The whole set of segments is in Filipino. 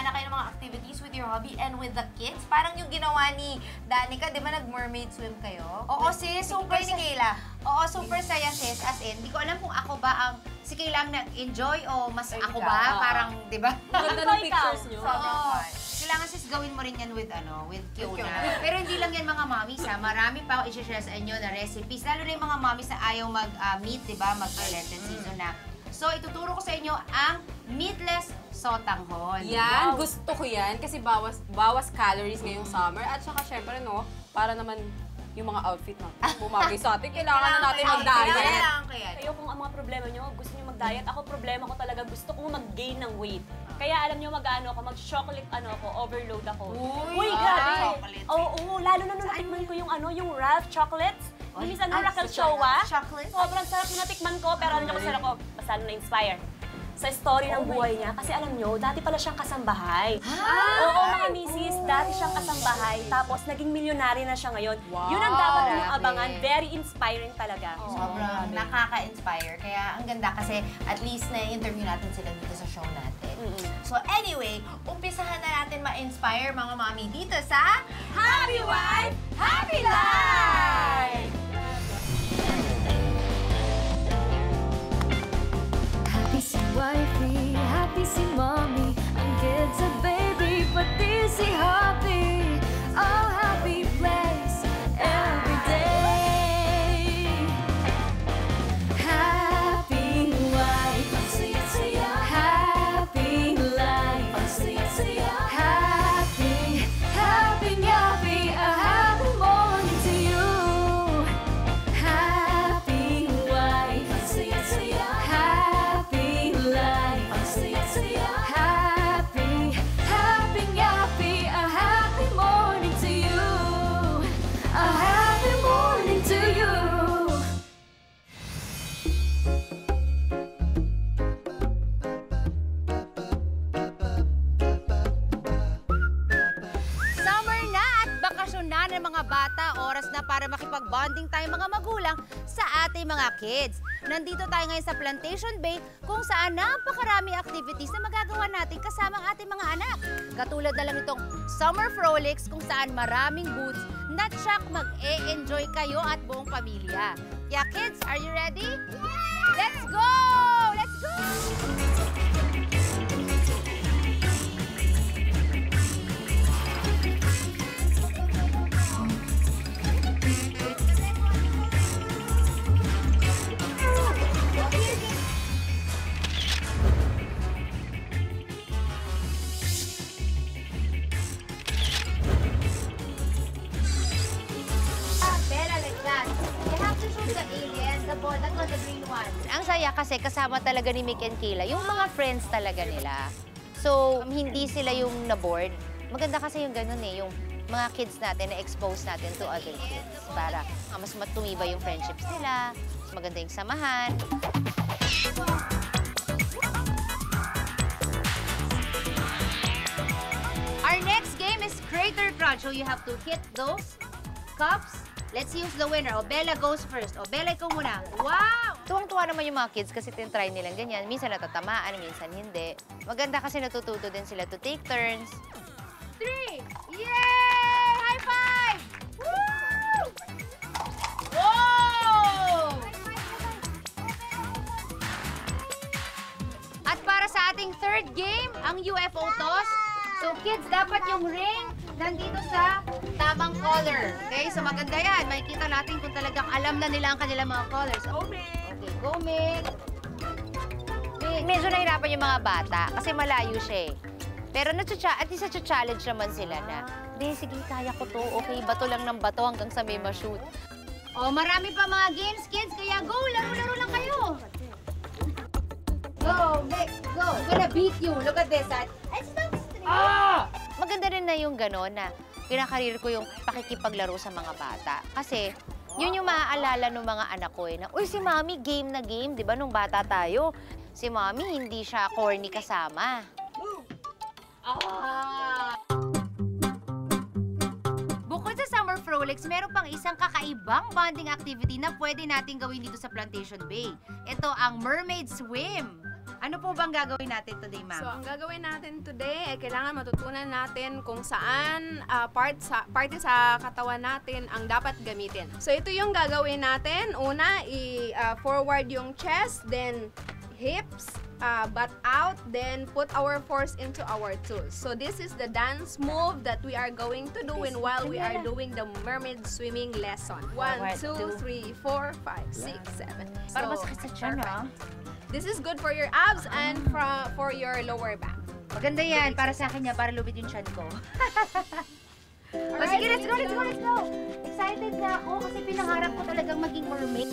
gumana kayo ng mga activities with your hobby and with the kids. Parang yung ginawa ni Danica, di ba nag-mermaid swim kayo? Oo, sis. Super ni Kayla. Oo, super saya, sis. As in, di ko alam kung ako ba ang si Kayla ang nag-enjoy o mas ako ba? Parang, di ba? Ganda ng pictures nyo. Kailangan sis gawin mo rin yan with Kiona. Pero hindi lang yan mga mommies ha. Marami pa ako i-share sa inyo na recipes. Lalo na yung mga mommies na ayaw mag-meat, di ba? Mag-Lenten season na. So, ituturo ko sa inyo ang meatless sotanghon. Yan, gusto ko yan kasi bawas calories ngayong summer. At saka syempre, no, para naman yung mga outfit na bumagay sa atin, kailangan na natin mag-diet. Kailangan ko yan. Kayo kung ang mga problema nyo, gusto nyo mag-diet, ako problema ko talaga, gusto kong mag-gain ng weight. Kaya alam nyo mag-chocolate overload ako. Uy, grabe! Oo, lalo na nung natikman ko yung Ralph chocolates. Yung minsan Raquel Showa. Sobrang sarap na natikman ko, pero alam nyo kasi ako, basta na-inspire sa story ng buhay niya. Kasi alam nyo, dati pala siyang kasambahay. Oo, mga misis, dati siyang kasambahay. Tapos, naging milyonary na siya ngayon. Yun ang dapat ninyong abangan. Very inspiring talaga. Sobrang nakaka-inspire. Kaya ang ganda kasi at least na-interview natin sila dito sa show natin. So anyway, umpisahan na natin ma-inspire mga mami dito sa Happy Wife, Happy Life! Happy si wifey, happy si mommy, ang kids at baby, pati si hubby. Oh, happy place every day. Happy wife, ang saya-saya. Happy life, ang saya-saya. Happy, happy, happy, a happy morning to you. Happy wife, ang saya-saya. Happy life, ang saya-saya. Happy, happy, happy, a happy morning to you. A happy morning to you. Summer na at bakasyon na ng mga bata. Oras na para makipag-bonding tayo mga magulang sa ating mga kids. Nandito tayo ngayon sa Plantation Bay kung saan napakarami activities na magagawa natin kasama ang ating mga anak. Katulad na lang itong Summer Frolics kung saan maraming booths na tsak mag-e-enjoy kayo at buong pamilya. Kaya kids, are you ready? Let's go! Let's go! Bella, like that. You have to shoot the alien, the ball, that was the green one. Ang saya kasi kasama talaga ni Mick and Kayla, yung mga friends talaga nila. So, hindi sila yung na-board. Maganda kasi yung ganun yung mga kids natin na-expose natin to other kids para mas matumiba yung friendships nila, mas maganda yung samahan. Our next game is Crater Crunch. So you have to hit those cups. Let's use the winner. O, Bella goes first. O, Bella, ikaw muna. Wow! Tuwang-tuwa naman yung mga kids kasi tinry nilang ganyan. Minsan natatamaan, minsan hindi. Maganda kasi natututo din sila to take turns. 3! Yay! High five! Woo! Wow! At para sa ating third game, ang UFO toss. So kids, dapat yung ring nandito sa tamang color. Okay? So maganda yan. Makikita natin kung talagang alam na nila ang kanilang mga colors. Okay, go Mick. Medyo nahirapan yung mga bata kasi malayo siya eh. Pero at least na-challenge naman sila na, hindi, sige, kaya ko to. Okay, bato lang ng bato hanggang sa may ma-shoot. Oh, marami pa mga games, kids. Kaya go, laro-laro lang kayo. Go, Mick, go. I'm gonna beat you. Look at this. Maganda rin na yung gano'n na pinakarir ko yung pakikipaglaro sa mga bata. Kasi yun yung maaalala ng mga anak ko na, uy, si Mami game na game, di ba, nung bata tayo. Si Mami hindi siya corny kasama. Bukod sa Summer Frolics, meron pang isang kakaibang bonding activity na pwede natin gawin dito sa Plantation Bay. Ito ang Mermaid Swim. Ano po bang gagawin natin today, ma'am? So, ang gagawin natin today ay kailangan matutunan natin kung saan parte sa katawan natin ang dapat gamitin. So, ito yung gagawin natin. Una, forward yung chest, then hips, butt out, then put our force into our tools. So this is the dance move that we are going to do while we are doing the mermaid swimming lesson. 1, 2, 3, 4, 5, 6, 7. Para masakit sa tiyan, ha? This is good for your abs and for your lower back. Maganda yan. Para sa akin yan, para lubit yung tiyan ko. O sige, let's go, let's go, let's go! Excited na ako kasi pinangarap ko talagang maging mermaid.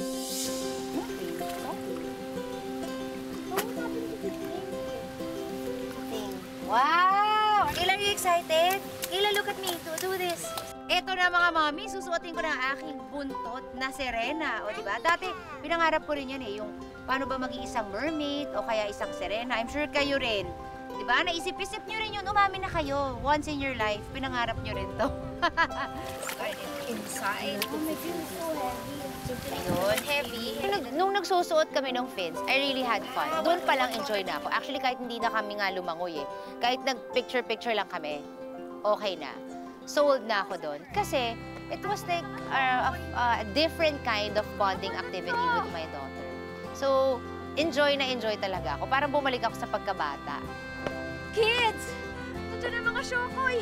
Wow! Kailan you excited? Kailan look at me to do this? Ito na mga mami, susuotin ko na ang aking buntot na sirena. O diba? Dati, pinangarap ko rin yan eh, yung paano ba maging isang mermaid o kaya isang sirena. I'm sure kayo rin. Diba? Naisip-isip nyo rin yun, umami na kayo. Once in your life, pinangarap nyo rin to. Inside. Oh my goodness, so heavy. Ayun, heavy. Nung nagsusuot kami ng fins, I really had fun. Doon pa lang enjoy na ako. Actually, kahit hindi na kami nga lumangoy eh. Kahit nag-picture-picture lang kami, okay na. Sold na ako doon. Kasi, it was like a different kind of bonding activity with my daughter. So, enjoy na enjoy talaga ako. Parang bumalik ako sa pagkabata. Kids! Nandiyan na mga shokoy!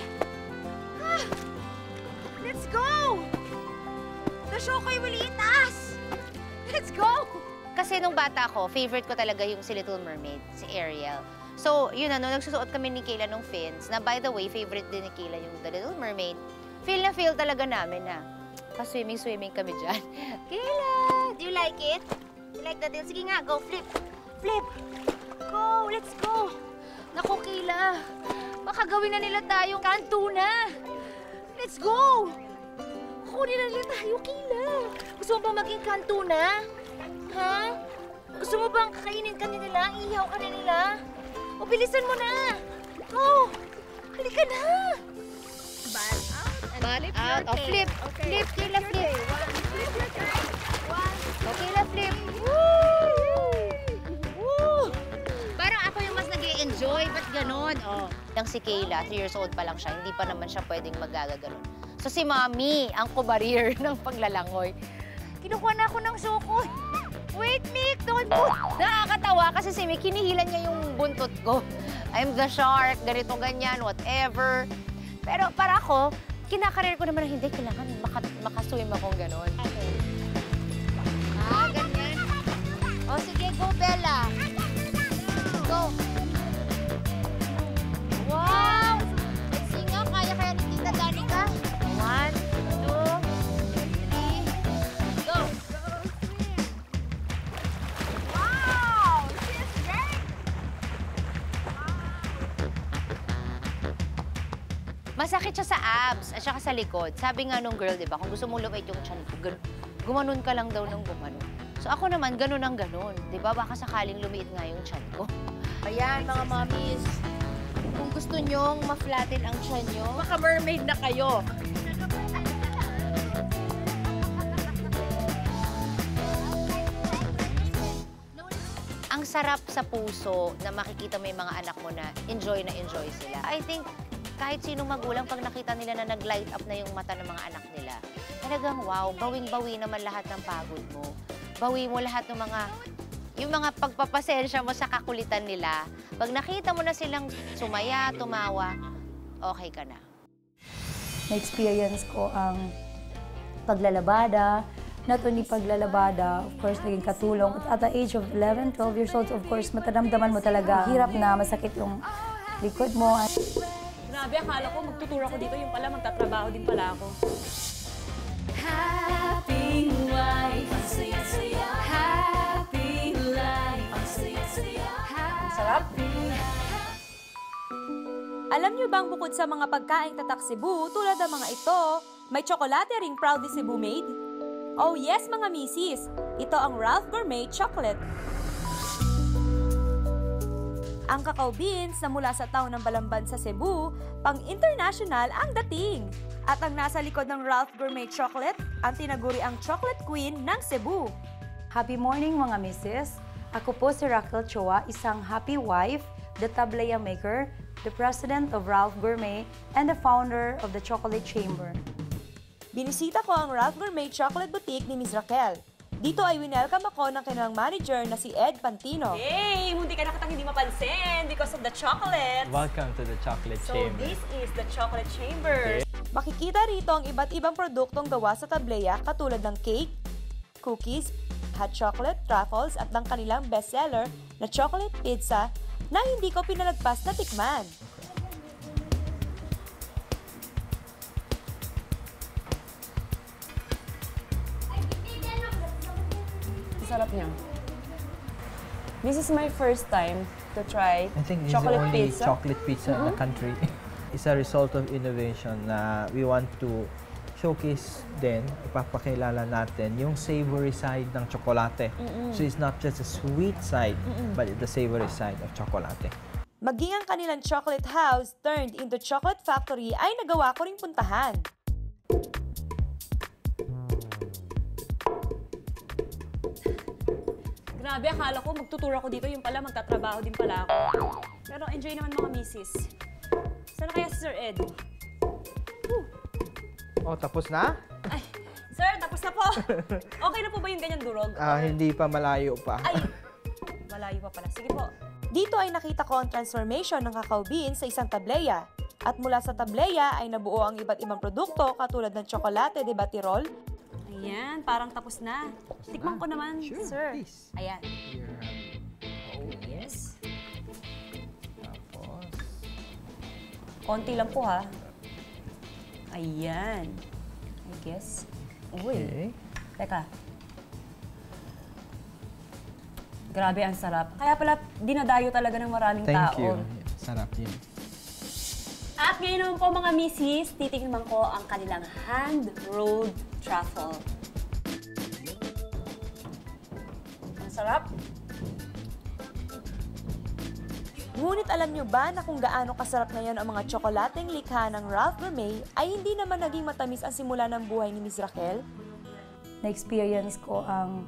Let's go! The shokoy will eat us! Let's go! Kasi nung bata ako, favorite ko talaga yung si Little Mermaid, si Ariel. So, yun na, nung nagsusuot kami ni Kayla nung fins, na by the way, favorite din ni Kayla yung The Little Mermaid, feel na feel talaga namin na pa-swimming-swimming kami dyan. Kayla, do you like it? You like that? Sige nga, go, flip. Flip! Go, let's go! Naku, Kayla, baka gawin na nila tayong kanto na. Let's go! Kunin na nila tayo, Kayla. Gusto mo ba maging kanto na? Ha? Gusto mo bang kakainin ka nila? Iihaw ka na nila? O, bilisan mo na! Go! Halika na! Butt out and Butt flip out. your Oh, tail. flip. Okay. Flip, Kayla, flip. Flip your tail. Okay na, flip. Woo! Woo! Parang ako yung mas nag-e-enjoy. Ba't ganon? Oh. Yung si Kayla, 3 years old pa lang siya. Hindi pa naman siya pwedeng magagaganon. So si Mami, ang kubarir ng paglalangoy. Kinukuha na ako ng sukoy. Wait, Mick, don't move. Nakakatawa kasi si Mick, hinihilan niya yung buntot ko. I'm the shark, ganito, ganyan, whatever. Pero para ako, kinakarir ko naman na hindi, kailangan makaswim akong ganon. Ah, ganyan. O sige, go, Bella. Go. Wow! Let's see nga, kaya ni Tita Danica. 1, 2, 3, go! Wow! She's great! Masakit siya sa abs at saka sa likod. Sabi nga nung girl, di ba, kung gusto mong lumait yung tiyan ko, gumanon ka lang daw ng gumanon. So ako naman, ganun ang ganun. Di ba, baka sakaling lumiit nga yung tiyan ko. Ayan, mga mommies. Kung gusto nyong ma-flatten ang tiyan nyo, maka-mermaid na kayo. Ang sarap sa puso na makikita mo yung mga anak mo na enjoy sila. I think kahit sinong magulang pag nakita nila na nag-light up na yung mata ng mga anak nila, talagang wow, bawing-bawi naman lahat ng pagod mo. Bawi mo lahat ng yung mga pagpapasensya mo sa kakulitan nila. Pag nakita mo na silang sumaya, tumawa, okay ka na. Na-experience ko ang paglalabada, not only paglalabada, of course, naging katulong. At the age of 11, 12 years old, of course, mataramdaman mo talaga. Hirap na, masakit yung likod mo. Grabe, akala ko magtuturo ako dito, yung pala magtatrabaho din pala ako. Happy life, ang saya-saya. Happy life, ang saya-saya. Sarap. Alam niyo bang bukod sa mga pagkaing tatak Cebu tulad ng mga ito, may tsokolate ring proudly Cebu made? Oh yes mga misis, ito ang Ralph Gourmet Chocolate. Ang cacao beans na mula sa taon ng Balamban sa Cebu, pang-international ang dating. At ang nasa likod ng Ralph Gourmet Chocolate, ang tinaguri ang Chocolate Queen ng Cebu. Happy morning mga misis. Ako po si Raquel Chua, isang happy wife, the tableya maker, the president of Ralph Gourmet, and the founder of the Chocolate Chamber. Binisita ko ang Ralph Gourmet Chocolate Boutique ni Ms. Raquel. Dito ay winelcome ako ng kanilang manager na si Ed Pantino. Hey, hindi ka nakatang hindi mapansin because of the chocolate. Welcome to the Chocolate So Chamber. this is the chocolate chamber. Makikita rito ang iba't ibang produktong gawa sa tableya katulad ng cake, cookies, hot chocolate, truffles at ng kanilang bestseller na chocolate pizza na hindi ko pinalagpas na tikman. Sarap niya. This is my first time to try I think this is the chocolate only pizza. chocolate pizza in the country. It's a result of innovation na we want to showcase din, ipapakilala natin yung savory side ng tsokolate. So it's not just a sweet side, but the savory side of tsokolate. Maging ang kanilang chocolate house turned into chocolate factory ay nagawa ko ring puntahan. Grabe, akala ko magtuturo ako dito, yung pala magtatrabaho din pala ako. Pero enjoy naman mga misis. Saan kaya si Sir Ed? Oh, tapos na? Ay, sir, tapos na po. Okay na po ba yung ganyan durog? Hindi pa, malayo pa. Ay, malayo pa pala. Sige po. Dito ay nakita ko ang transformation ng cacao bean sa isang tableya. At mula sa tableya ay nabuo ang iba't ibang produkto katulad ng tsokolate de batirol, Ayan, parang tapos na. Tikman ko naman, Sure, sir. please. Ayan. Here. Oh, yes. Tapos, Konti lang po, ha. Ayan. I guess. Uy. okay. Teka. Grabe, ang sarap. Kaya pala, dinadayo talaga ng maraming Thank tao. you. Sarap yun. At ngayon naman po mga misis, titikman ko ang kanilang hand-rolled truffle. Ang sarap. Ngunit alam nyo ba na kung gaano kasarap ngayon ang mga tsokolateng likha ng Ralph Gourmet ay hindi naman naging matamis ang simula ng buhay ni Ms. Raquel? Na-experience ko ang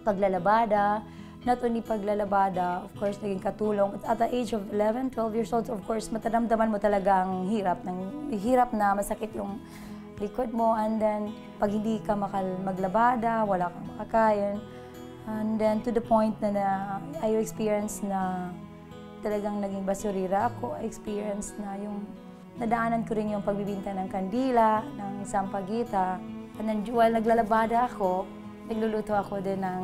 paglalabada, not only paglalabada, of course, naging katulong. At the age of 11, 12 years old, of course, mataramdaman mo talaga ang hirap na masakit yung likod mo. And then, pag hindi ka maglabada, wala kang makakain. And then, to the point na I experience na talagang naging basurira ako. I experience na yung nadaanan ko rin yung pagbibinta ng kandila, ng sampagita. And then, while naglalabada ako, nagluluto ako din ng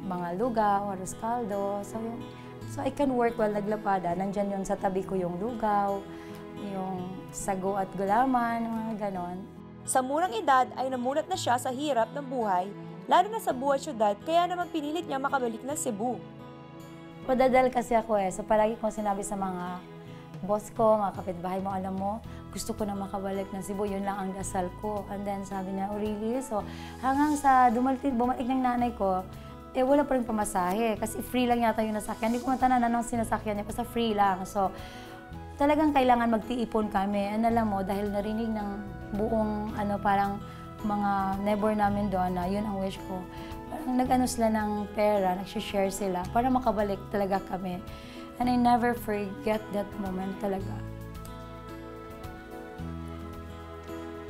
mga lugaw, arroz caldo. So I can work while naglabada. Nandyan yun sa tabi ko yung lugaw, yung sago at gulaman, mga ganon. Sa murang edad ay namulat na siya sa hirap ng buhay, lalo na sa buhay syudad, kaya naman pinilit niya makabalik ng Cebu. Padadal kasi ako so palagi kong sinabi sa mga boss ko, mga kapitbahay mo, alam mo, gusto ko na makabalik ng Cebu, yun lang ang dasal ko. And then sabi niya, oh really? So hanggang sa bumalik ng nanay ko, wala pa rin pamasahe kasi free lang yata yung nasakyan. Hindi ko matanan anong sinasakyan niya, basta free lang. So talagang kailangan magtiipon kami. And alam mo, dahil narinig ng buong parang mga neighbor namin doon na yun ang wish ko. Parang nag-ano sila ng pera, nag-share sila para makabalik talaga kami. And I never forget that moment talaga.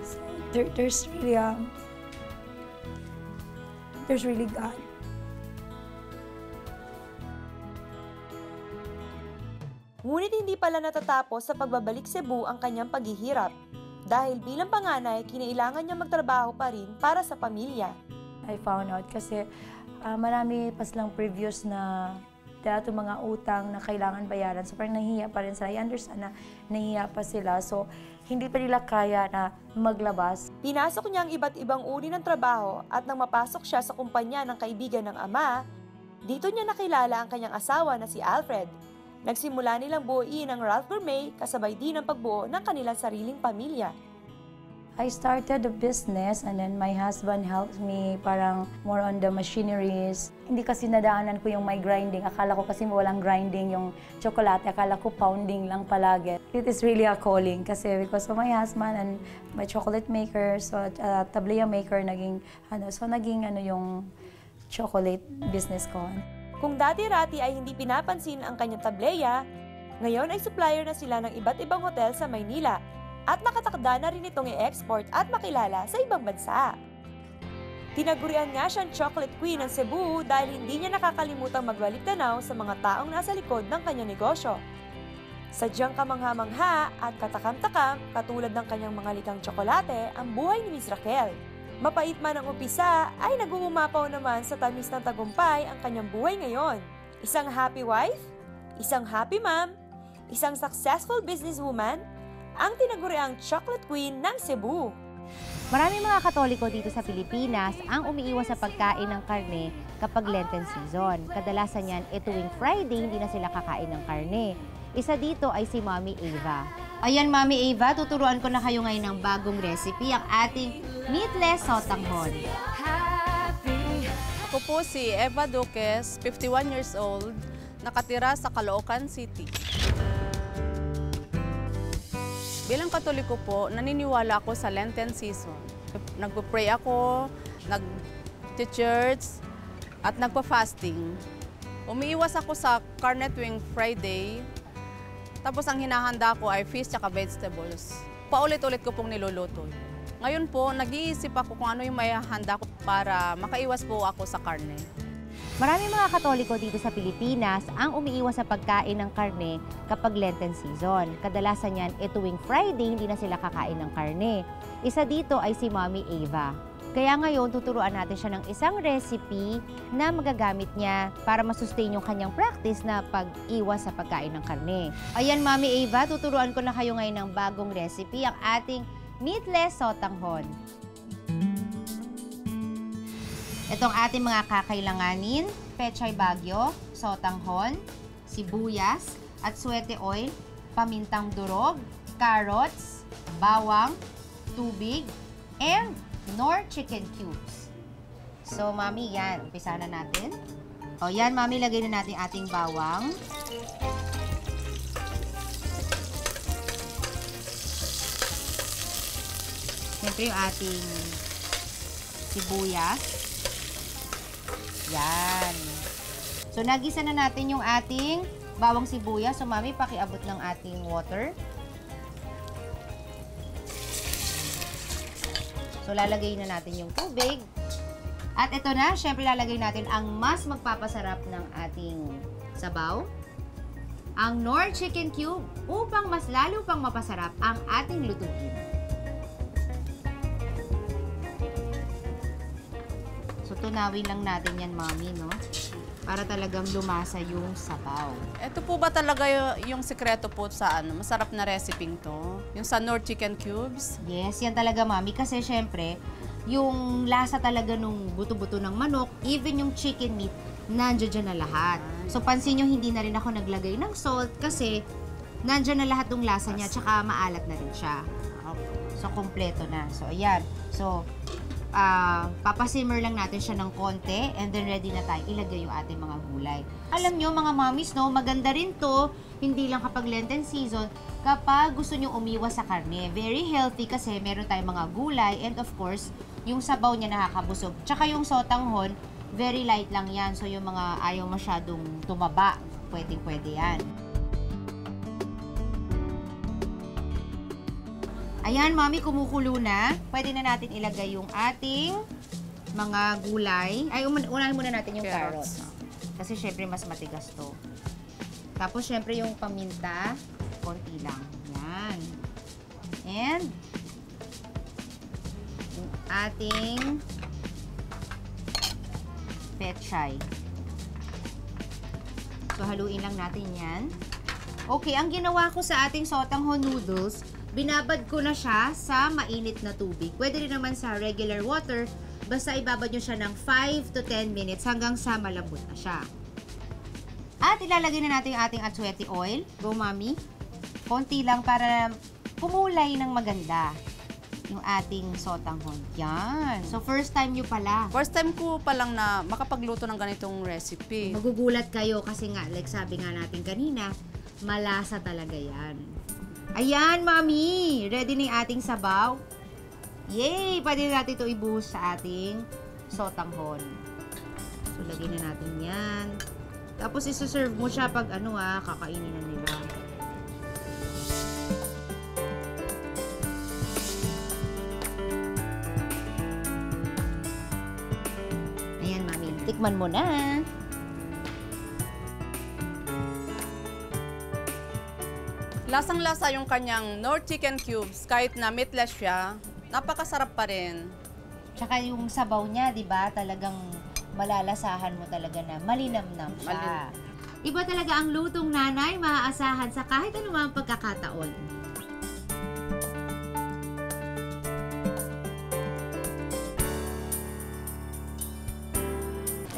So, there's really God. Ngunit hindi pala natatapos sa pagbabalik Cebu ang kanyang paghihirap. Dahil bilang panganay, kinailangan niya magtrabaho pa rin para sa pamilya. I found out kasi marami pa silang previous na mga utang na kailangan bayaran. So parang nahihiya pa rin sila. I understand na nahihiya pa sila. So hindi pa nila kaya na maglabas. Pinasok niya ang iba't ibang uri ng trabaho at nang mapasok siya sa kumpanya ng kaibigan ng ama, dito niya nakilala ang kanyang asawa na si Alfred. Nagsimula nilang buuin ang Ralph Gourmet kasabay din ang pagbuo ng kanilang sariling pamilya. I started a business and then my husband helped me parang more on the machineries. Hindi kasi nadaanan ko yung my grinding. Akala ko kasi walang grinding yung tsokolate. Akala ko pounding lang palagi. It is really a calling kasi because of my husband and my chocolate maker, so tableya maker, naging yung chocolate business ko. Kung dati-rati ay hindi pinapansin ang kanyang tableya, ngayon ay supplier na sila ng iba't ibang hotel sa Maynila at nakatakda na rin itong i-export at makilala sa ibang bansa. Tinagurian nga siyang chocolate queen ng Cebu dahil hindi niya nakakalimutang magbalik-tanaw sa mga taong nasa likod ng kanyang negosyo. Sadyang kamangha-mangha at katakam-takam katulad ng kanyang mga likang tsokolate ang buhay ni Miss Raquel. Mapait man ang umpisa ay nag-uumapaw naman sa tamis ng tagumpay ang kanyang buhay ngayon. Isang happy wife, isang happy mom, isang successful businesswoman, ang tinaguriang chocolate queen ng Cebu. Maraming mga Katoliko dito sa Pilipinas ang umiiwas sa pagkain ng karne kapag Lenten season. Kadalasan yan, tuwing Friday, hindi na sila kakain ng karne. Isa dito ay si Mommy Ava. Ayan, Mommy Ava, tuturuan ko na kayo ngayon ng bagong recipe, ang ating meatless sotanghon. Ako po si Eva Duques, 51 years old, nakatira sa Caloocan City. Bilang Katoliko po, naniniwala ako sa Lenten season. Nagpo-pray ako, nag-church, at nagpa-fasting. Umiiwas ako sa karne tuwing Friday. Tapos ang hinahanda ko ay fish at vegetables. Paulit-ulit ko pong niluluto. Ngayon po, nag-iisip ako kung ano yung may handa ko para makaiwas po ako sa karne. Maraming mga Katoliko dito sa Pilipinas ang umiiwas sa pagkain ng karne kapag Lenten season. Kadalasan yan, tuwing Friday, hindi na sila kakain ng karne. Isa dito ay si Mommy Ava. Kaya ngayon, tuturuan natin siya ng isang recipe na magagamit niya para masustain yung kanyang practice na pag-iwas sa pagkain ng karne. Ayan, Mommy Ava, tuturuan ko na kayo ngayon ng bagong recipe, ang ating meatless sotanghon. Itong ating mga kakailanganin, pechay bagyo, sotanghon, sibuyas, at suwete oil, pamintang durog, carrots, bawang, tubig, and Knorr chicken cubes. So, Mami, yan. Umpisa na natin. O, yan, Mami, lagay na natin ating bawang. Siyempre, yung ating sibuyas. Yan. So, nagisa na natin yung ating bawang sibuyas. So, Mami, pakiabot ng ating water. So, lalagay na natin yung tubig. At ito na, syempre lalagay natin ang mas magpapasarap ng ating sabaw. Ang Knorr Chicken Cube upang mas lalo pang mapasarap ang ating lutuin. So, tunawin lang natin yan, Mami, no? Para talagang lumasa yung sabaw. Ito po ba talaga yung sekreto po sa masarap na recipe to? Yung sa Knorr Chicken Cubes? Yes, yan talaga, Mami. Kasi syempre, yung lasa talaga nung buto-buto ng manok, even yung chicken meat, nandiyan dyan na lahat. So, pansin nyo, hindi na rin ako naglagay ng salt kasi nandiyan na lahat ng lasa niya, tsaka maalat na rin siya. So, kompleto na. So, ayan. So, papasimmer lang natin siya ng konti and then ready na tayo ilagay yung ating mga gulay. Alam nyo mga mommies, no, maganda rin to, hindi lang kapag Lenten season, kapag gusto nyo umiwas sa karne. Very healthy kasi meron tayong mga gulay and of course, yung sabaw niya nakakabusog. Tsaka yung sotanghon, very light lang yan. So yung mga ayaw masyadong tumaba, pwedeng-pwede yan. Ayan, Mami, kumukulo na. Pwede na natin ilagay yung ating mga gulay. Ay, unahin muna natin yung carrots. Kasi syempre mas matigas to. Tapos syempre yung paminta, konti lang. Yan. And yung ating pechay. So, haluin lang natin yan. Okay, ang ginawa ko sa ating sotanghon noodles, binabad ko na siya sa mainit na tubig. Pwede rin naman sa regular water, basta ibabad nyo siya ng 5 to 10 minutes hanggang sa malambot na siya. At ilalagay na natin yung ating atsuete oil. Go, Mami. Konti lang para kumulay ng maganda yung ating sotanghon. Yan. So, first time nyo pala. First time ko pa lang na makapagluto ng ganitong recipe. Magugulat kayo kasi nga, like sabi nga natin kanina, malasa talaga yan. Ayan, Mami! Ready na yung ating sabaw. Yay! Pwede natin ito ibuhos sa ating sotanghon. So, lagay na natin yan. Tapos, isuserve mo siya pag kakainin na nila. Ayan, Mami. Tikman mo na. Lasang-lasa yung kanyang Knorr chicken cubes. Kahit na meatless siya, napakasarap pa rin. Tsaka yung sabaw niya, di ba? Talagang malalasahan mo talaga na malinamnam siya. Iba talaga ang lutong nanay, maaasahan sa kahit anumang pagkakataon.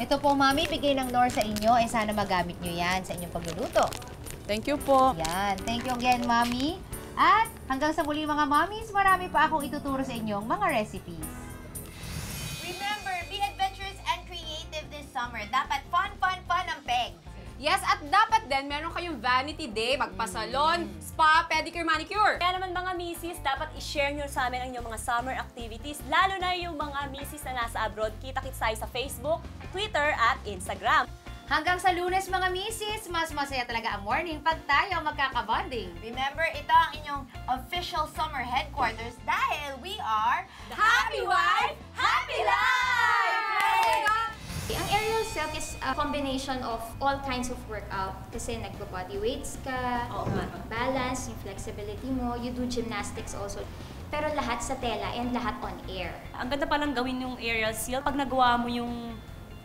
Ito po, Mami, bigay ng Knorr sa inyo. Sana magamit nyo yan sa inyong pagluluto. Thank you po. Yan. Thank you again, Mami. At hanggang sa muli mga mommies, marami pa akong ituturo sa inyong mga recipes. Remember, be adventurous and creative this summer. Dapat fun ang pegs. Yes, at dapat din meron kayong vanity day, magpasalon, spa, pedicure, manicure. Kaya naman mga misis, dapat i-share nyo sa amin ang inyong mga summer activities, lalo na yung mga misis na nasa abroad. Kita-kits tayo sa Facebook, Twitter, at Instagram. Hanggang sa Lunes mga misis, mas masaya talaga ang morning pag tayo magkakabonding. Remember, ito ang inyong official summer headquarters dahil we are Happy Wife, Happy Life! Ang aerial silk is a combination of all kinds of workout. Kasi nagbo-body weights ka, balance, yung flexibility mo, you do gymnastics also. Pero lahat sa tela and lahat on air. Ang ganda palang gawin yung aerial seal. Pag nagawa mo yung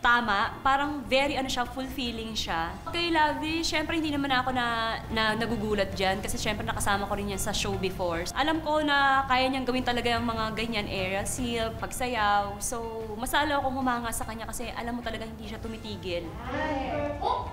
tama, parang very fulfilling siya. Kay Lovely, syempre hindi naman ako na nagugulat dyan kasi syempre nakasama ko rin yan sa show before. Alam ko na kaya niyang gawin talaga yung mga ganyan, aerial seal, pagsayaw. So, masalo akong humanga sa kanya kasi alam mo talaga hindi siya tumitigil. Oh!